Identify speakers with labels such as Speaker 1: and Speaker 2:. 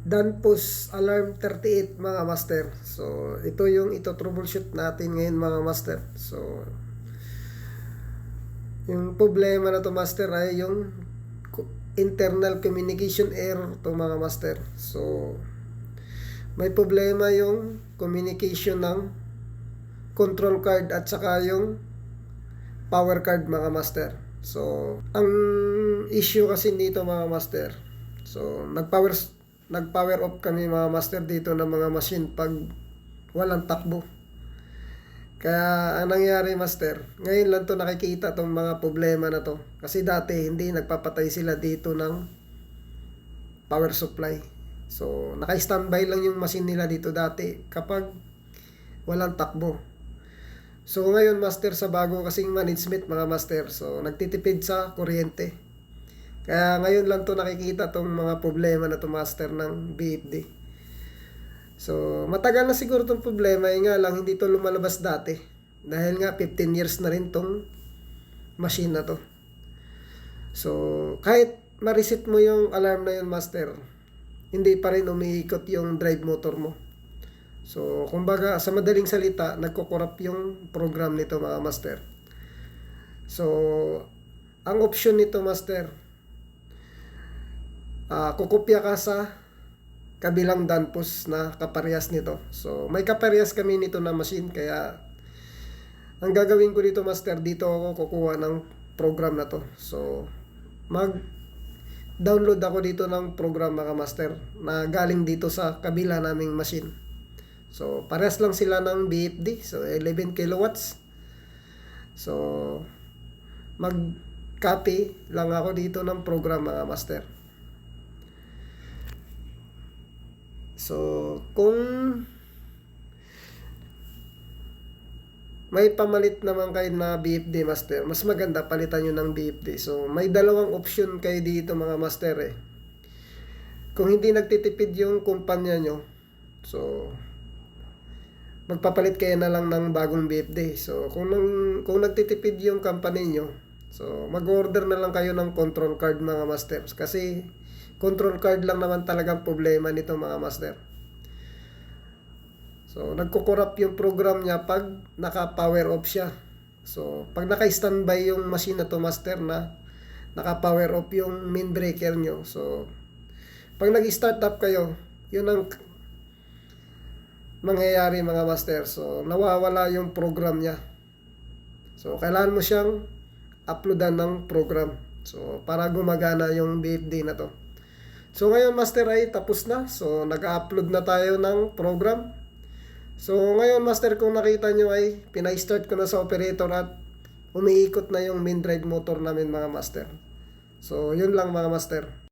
Speaker 1: Danfoss Alarm 38 mga master. So ito yung troubleshoot natin ngayon mga master. So yung problema na to master ay yung internal communication error to mga master. So may problema yung communication ng control card at saka yung power card mga master. So ang issue kasi dito mga master, so nag-power off kami mga master dito ng mga machine pag walang takbo. Kaya ang nangyari master, ngayon lang to nakikita tong mga problema na to. Kasi dati hindi nagpapatay sila dito ng power supply. So naka-standby lang yung machine nila dito dati kapag walang takbo. So ngayon master, sa bago kasing management mga master, so nagtitipid sa kuryente. Kaya ngayon lang to nakikita tong mga problema na to master ng BFD. So matagal na siguro tong problema, nga lang hindi to lumalabas dati. Dahil nga 15 years na rin tong machine na to. So kahit ma-reset mo yung alarm na yun master, hindi pa rin umiikot yung drive motor mo. So kumbaga sa madaling salita, nagko-corrupt yung program nito mga master. So ang option nito master, kukopya ka sa kabilang Danfoss na kaparehas nito. So may kaparehas kami nito na machine, kaya ang gagawin ko dito master, dito ako kukuha ng program na to. So mag-download ako dito ng program mga master na galing dito sa kabila naming machine. So parehas lang sila ng BFD, so 11 kilowatts. So mag-copy lang ako dito ng program mga master. So kung may pamalit naman kayo na BFD master, mas maganda palitan nyo ng BFD. So may dalawang option kayo dito mga master eh. Kung hindi nagtitipid yung kumpanya nyo, so magpapalit kayo na lang ng bagong BFD. So kung nagtitipid yung company nyo, so mag-order na lang kayo ng control card mga master. Kasi control card lang naman talagang problema nito mga master. So nagko-corrupt yung program niya pag naka-power off siya. So pag naka-standby yung machine na to master, na naka-power off yung main breaker nyo, so pag nag-start up kayo, yun ang mangyayari mga master. So nawawala yung program niya. So kailangan mo siyang uploadan ng program, so para gumagana yung BFD na to. So ngayon master ay tapos na. So nag-upload na tayo ng program. So ngayon master, kung nakita nyo ay pinay-start ko na sa operator at umiikot na yung main drive motor namin mga master. So yun lang mga master.